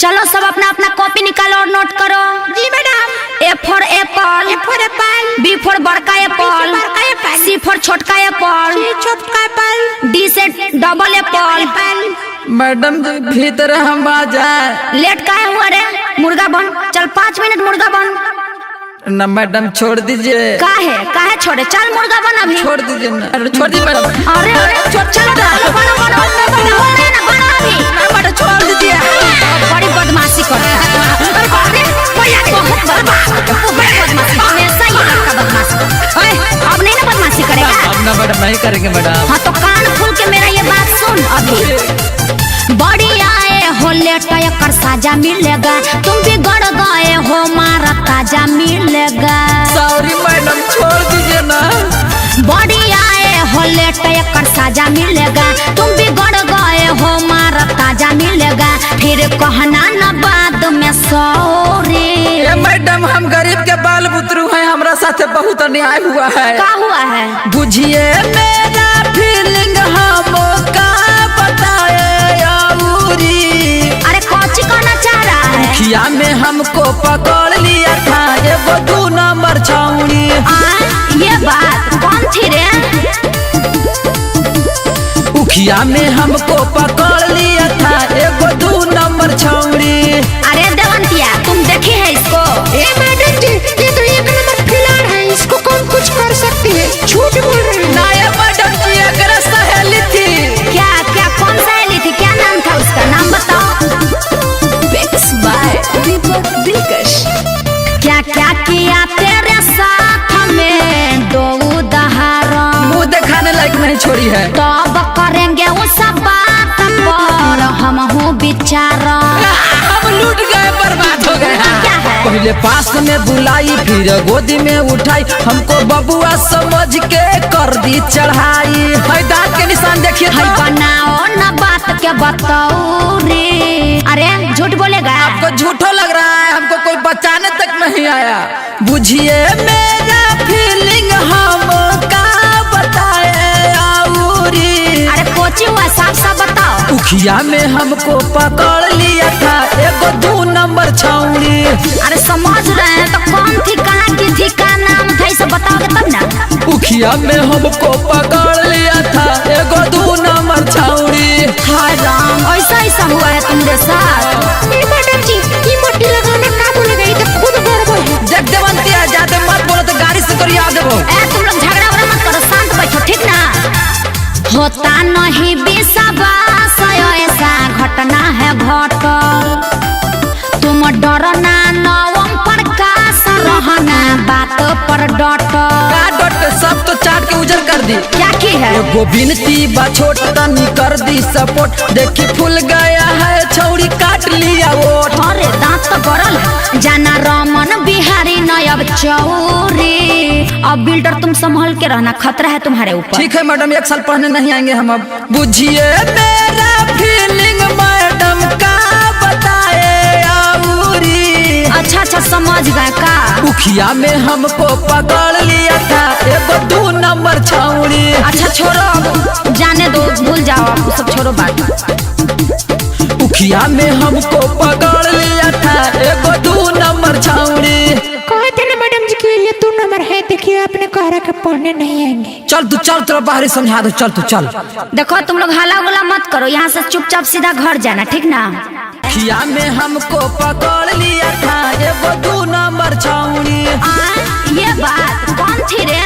चलो सब अपना अपना कॉपी निकालो और नोट करो। जी madam. A for apple, B for बड़का एप्पल, सी फॉर छोटका एप्पल, डी से डबल एप्पल। मैडम जी भीतर हम आ जाए। लेट काहे हुआ रे? मुर्गा बन, चल 5 मिनट मुर्गा बन। न मैडम छोड़ दीजिए। काहे छोड़े? चल मुर्गा बन अभी। छोड़ दीजिए न, छोड़ दीजिए मैडम। अरे चलो बनो अभी। मैडम छोड़ दीजिए। बड़ी बदमाशी करता है। हमेशा ये लड़का बदमाशी। अब नहीं ना बदमाशी करेगा? अब ना मैडम नहीं करेंगे मैडम। हाँ तो कान खोल के मेरा ये बात सुन अभी। बड़ी आए हो लेट कर साजा मिलेगा, तुम भी गड़ गए हो मारा ताजा मिलेगा। सॉरी मैडम छोड़ दीजिए ना। बड़ी आए हो लेट कर साजा मिलेगा, तुम भी गड़ गए हो मारा ताजा मिलेगा। फिर कहना न बाद में सॉरी। मैडम हम गरीब के बाल बुतरू हैं, हमरा साथ बहुत अन्याय हुआ है। क्या हुआ है? बुझिए मेरा फीलिंग हमको का बताए यारी। अरे कौची कहना चाह रहा है? खिया में हमको पकड़ लिया था एगो 2 नंबर छौड़ी। ये बात कौन थी रे? उखिया में हमको पकड़ लिया था एगो 2 नंबर छौड़ी। अरे देवंतिया तुम देखी है इसको? मैडम जी ये तो 1 नंबर खिलाड़ है, इसको कौन कुछ कर सकती है? झूठ बोल रही है। नाया मैडम जी अगर सहेली थी। क्या क्या कौन सहेली थी? क्या नाम था उसका? नाम बताओ। मिक्स बाय दीपक दिलकश। क्या क्या किया तेरे साथ में दो उदाहरण, मुँह दिखाने लायक नहीं छोड़ी है। तब करेंगे उस बात पर हम हूँ विचारा। हम लूट गए, बर्बाद हो गए। क्या है? पहले पास में बुलाई फिर गोदी में उठाई, हमको बबुआ समझ के कर दी चढ़ाई। दांत के निशान देखिए तो। बनाओ न बात के बताओ रे। अरे झूठ बोलेगा? आपको झूठो लग रहा है, हमको कोई बचाने तक नहीं आया। बुझिए मेरा फीलिंग हमका बताए आउरी। अरे कोची हुआ साफ साफ बताओ। उखिया में हमको पकड़ लिया था एगो 2 नंबर छौड़ी। अरे समझ रहे हैं तो कौन थी, कहाँ की थी, क्या नाम था, इसे बताओगे तब ना। उखिया में हमको पकड़ लिया था एगो 2 नंबर छौड़ी। हाय राम, ऐसा हुआ है तुम्हारे साथ? मैडम जी ये मट्टी लगाना का बोलेगा, ये तो खुद गड़बड़ है। देख देवंती है, ज्यादा मत बोलो तो गाड़ी से करिया देबो। तुम लोग झगड़ा वगड़ा मत करो, शांत बैठो ठीक ना। होता नहीं विश्वास ऐसा घटना है घटल, तुम डरना नवम प्रकाश रहना बात पर डटल। सब तो चाट के उजर कर दी। क्या की है? एगो बिनती बा छोट तनी कर दी सपोर्ट, देखी फूल गया है छौड़ी काट लिया वोट। अरे दांत तो गड़ल है। जाना रमन बिहारी नयब चौरी। अब बिल्डर तुम संभल के रहना, खतरा है तुम्हारे ऊपर। ठीक है मैडम, 1 साल पढ़ने नहीं आएंगे हम अब। बुझिए मेरा फीलिंग मैडम का बताए आउरी। अच्छा समझ गए का? उखिया में हमको पकड़ लिया था एगो 2 नंबर छौड़ी। अच्छा छोड़ो अब, जाने दो, भूल जाओ आप सब, छोड़ो बात। उखिया में हमको पकड़ लिया था एगो 2 नंबर छौड़ी। कहे थे ना मैडम जी कि ये 2 नंबर है, देखिए आपने कह रहा कि पढ़ने नहीं आएंगे। चल तू चल, तेरा बाहर समझा दो, चल तू चल। देखो तुम लोग हल्ला गुला मत करो, यहाँ से चुपचाप सीधा घर जाना ठीक ना। खिया में हमको पकड़ लिया था एगो 2 नंबर छौड़ी। ये बात कौन थी रे?